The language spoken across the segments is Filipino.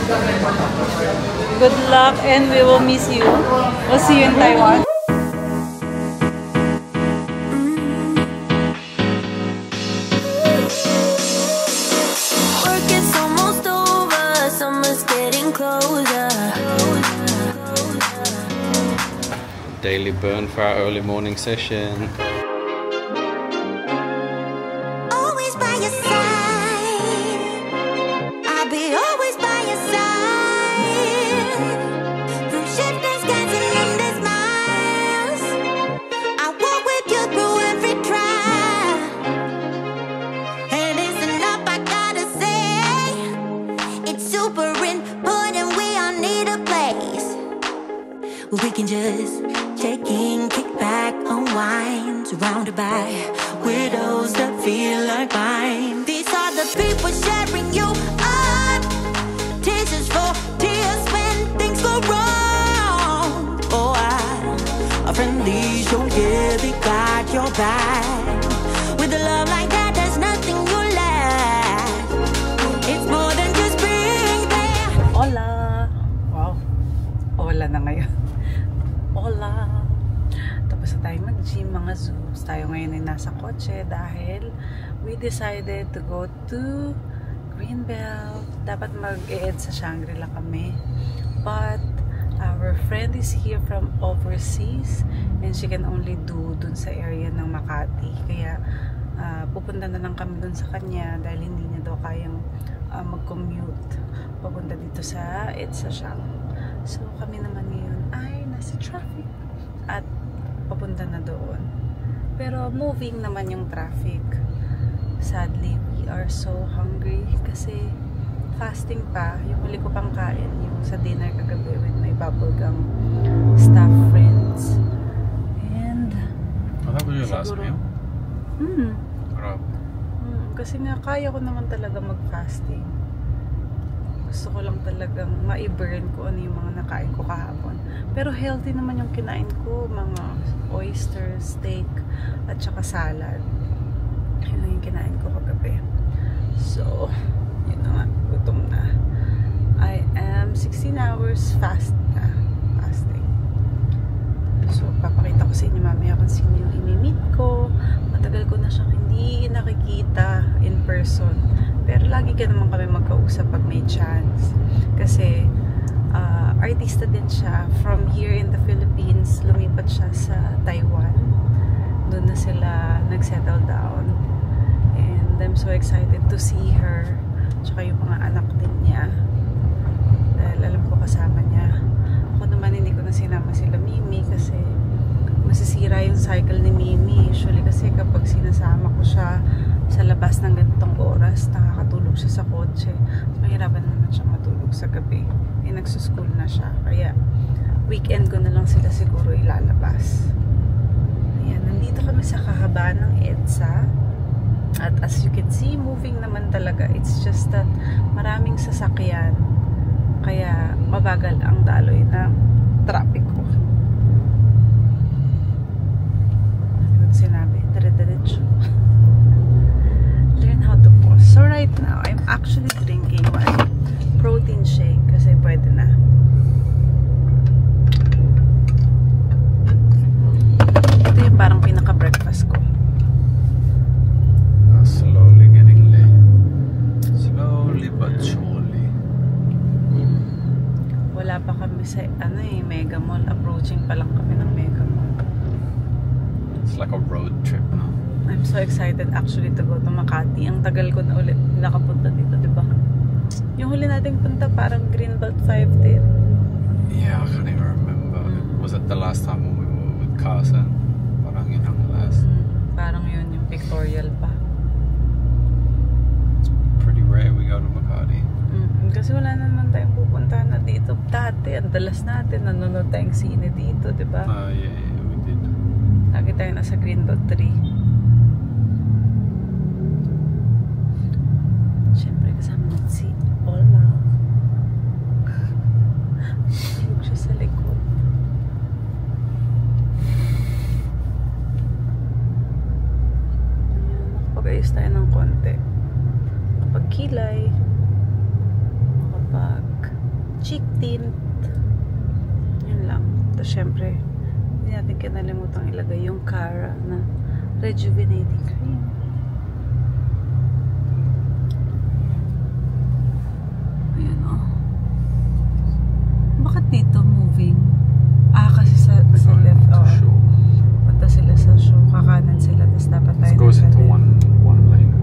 Good luck and we will miss you. We'll see you in Taiwan. Work is almost over, summer's getting closer. Daily burn for our early morning session. Always by your side, I'll be always by your side. Through shifting skies and endless miles, I walk with you through every trial. And it's enough, I gotta say, it's super important, we all need a place where we can just check in, kick back, unwind, surrounded by widows that feel like mine. These are the people sharing you up. Tears is for tears when things go wrong. Oh, a friendly shoulder, they got your back. With a love like that, there's nothing you lack. It's more than just being there. Hola! Wow. Hola na ngayon. Hola! Tapos na tayo mag-gym mga zoos. Tayo ngayon ay nasa kotse dahil we decided to go to Greenbelt. Dapat mag-e-ed sa Shangri-La kami. But our friend is here from overseas and she can only do dun sa area ng Makati. Kaya pupunta na lang kami dun sa kanya dahil hindi niya daw kayang mag-commute papunta dito sa EDSA Shang. So kami naman ngayon ay nasa traffic at papunta na doon. Pero moving naman yung traffic. Sadly, we are so hungry kasi fasting pa. Yung huli ko pang kain yung sa dinner kagabi with my bubblegum staff friends. And Oh, that was your last meal? Grabe. Kasi nga kaya ko naman talaga mag-fasting. Gusto ko lang talagang ma-burn ko ano yung mga nakain ko kahapon. Pero healthy naman yung kinain ko. Mga oyster, steak, at saka salad. Yun lang yung kinain ko kagabi. So, yun na nga. Gutom na. I am 16 hours fasting. So, papakita ko sa inyo mamaya kung sino yung imi-meet ko. Matagal ko na siyang hindi nakikita in person. Pero lagi ka naman kami magkausap pag may chance. Kasi artista din siya. From here in the Philippines, lumipat siya sa Taiwan. Doon na sila nag-settle down. And I'm so excited to see her. Tsaka yung mga anak din niya. Dahil alam ko kasama niya. Ako naman hindi ko na sinama sila Mimi kasi masisira yung cycle ni Mimi. Usually kasi kapag sinasama ko siya sa labas ng ganitong oras, nakakatulog siya sa kotse. Mahirapan naman siya matulog sa gabi. Eh, nagsuschool na siya. Kaya, weekend ko na lang sila siguro ilalabas. Ayan, nandito kami sa kahabaan ng EDSA. At as you can see, moving naman talaga. It's just that maraming sasakyan. Kaya, mabagal ang daloy ng traffic ko. Ano ko sinabi? Dire-diretso. Learn how to pause. So right now, I'm actually drinking my protein shake kasi pwede na. Ito yung parang pinaka-breakfast ko. Slowly getting late. Slowly but surely. Wala pa kami sa Mega Mall. Approaching pa lang kami ng Mega Mall. It's like a road trip now. I'm so excited actually to go to Makati. Ang tagal ko na ulit nakapunta dito, diba? Yung huli nating punta parang Greenbelt 5 din. Yeah, I can't even remember. Was it the last time when we were with Carson? Parang yun ang last. Parang yun yung pictorial pa. It's pretty rare we go to Makati. Kasi wala naman tayong pupuntahan na dito. Dati, ang dalas natin, nanonood tayong sine dito, diba? Yeah, we did. Lagi tayo nasa Greenbelt 3. Siyempre, kasama natin si Ola. Tulog siya sa likod. Ayan, nakapag-ayos tayo ng konti. Kapag kilay, kapag cheek tint. Yun lang. Tapos syempre, hindi natin kinalimutan ilagay yung Cara na rejuvenating cream. Ayan o. Bakit dito moving? Kasi sa left. Punta sila sa show. Kakanan sila. Tapos dapat tayo It goes into one lane.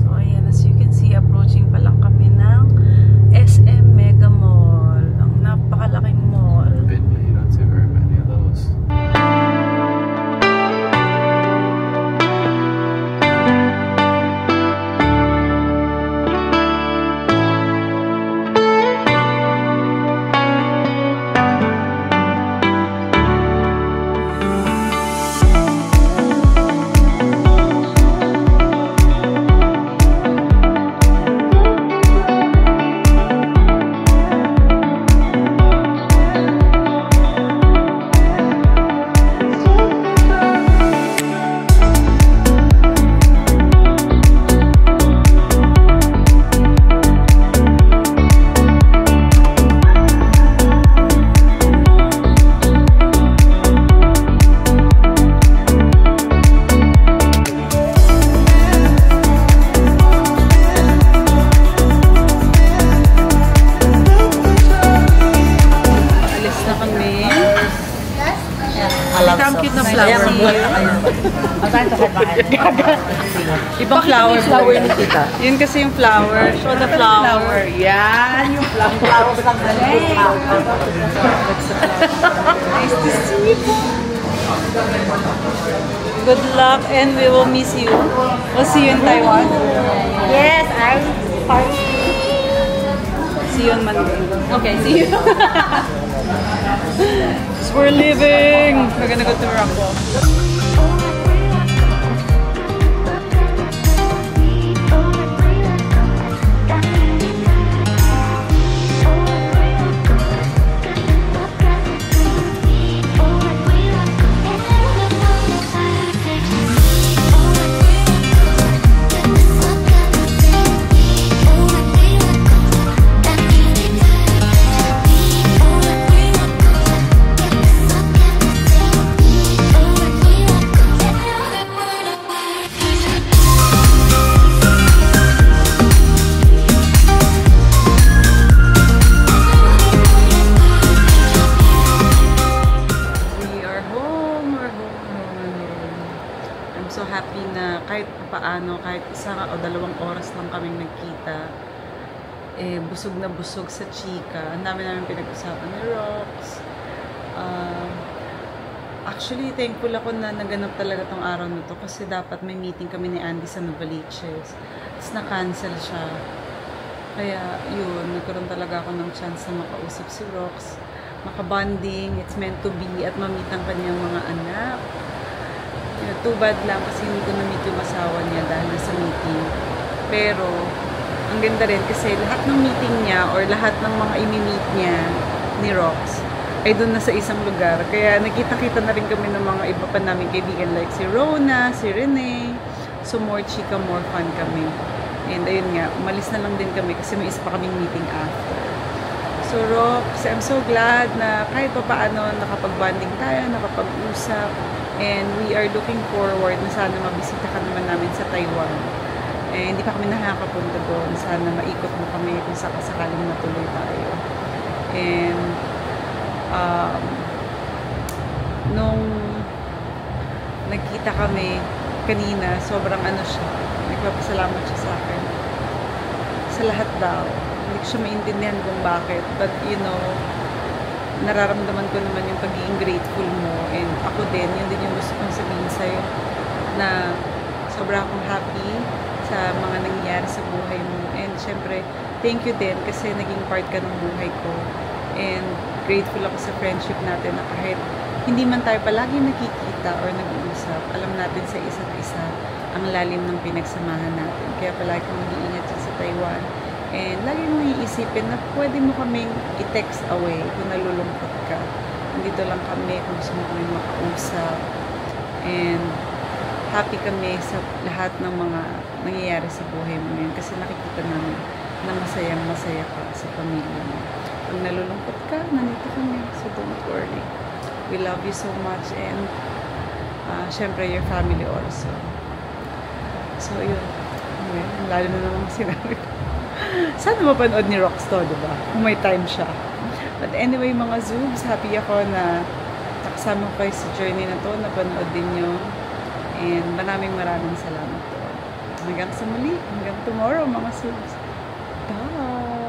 So ayan, as you can see, approaching pa lang kami ng SM Mega Mall. Ang napakalaking mall. Bidley, you don't see very many of those. Ang cute na flower. Ibang flower ni Tita. Yun kasi yung flower. Show the flower. Yan yung flower. Nice to see you. Good luck and we will miss you. We'll see you in Taiwan. Yes, I'm party. See you on Monday. Okay, see you. We're leaving. We're gonna go to Morocco. So happy na kahit paano, kahit isang o dalawang oras lang kaming nagkita, busog na busog sa chika. Ang dami namin pinag-usapan ni Rox. Actually, thankful ako na naganap talaga tong araw na to kasi dapat may meeting kami ni Andy sa Novaliches. Tapos na-cancel siya. Kaya yun, nagkaroon talaga ako ng chance na makausap si Rox, makabonding, it's meant to be, at mamit ang kanyang mga anak. Too bad lang kasi hindi ko na-meet yung asawa niya dahil nasa meeting. Pero, ang ganda rin kasi lahat ng meeting niya or lahat ng mga imi-meet niya ni Rox ay doon na sa isang lugar. Kaya nakita-kita na rin kami ng mga iba pa namin kaibigan like si Rona, si Rene. So, more chika, more fun kami. And ayun nga, umalis na lang din kami kasi may isa pa kaming meeting after. So, Rox, I'm so glad na kahit pa paano nakapag-bonding tayo, nakapag-usap. And we are looking forward na sana mabisita ka naman namin sa Taiwan. Eh, hindi pa kami nakakapunta doon. Sana maikot mo kami kung sakasakaling matuloy tayo. And, nung nagkita kami kanina, sobrang ano siya. Nagpapasalamat siya sa akin. Sa lahat daw. Hindi ko siya maintindihan kung bakit. But, you know, nararamdaman ko naman yung pagiging grateful mo, and ako din, yun din yung gusto kong sabihin sa'yo, na sobra akong happy sa mga nangyayari sa buhay mo, and syempre, thank you din kasi naging part ka ng buhay ko, and grateful ako sa friendship natin na kahit hindi man tayo palagi nakikita or nag-uusap, alam natin sa isa't isa ang lalim ng pinagsamahan natin, kaya palagi kong mag-iingat sa Taiwan. And lagi mo iisipin na pwede mo kaming i-text away kung nalulungkot ka. Nandito lang kami kung gusto mo kami makausap. And happy kami sa lahat ng mga nangyayari sa buhay mo ngayon kasi nakikita namin na masayang-masaya ka sa pamilya mo. Pag nalulungkot ka, nandito kami. So don't worry. We love you so much and syempre your family also. So yun. Okay. Lalo na naman sinabi ko. Sana mapanood ni Rox to, diba? Kung may time siya. But anyway, mga Zoobs, happy ako na nakasama ko kayo sa journey na to, napanood din nyo. And maraming salamat po. Hanggang sa muli, hanggang tomorrow, mga Zoobs. Bye!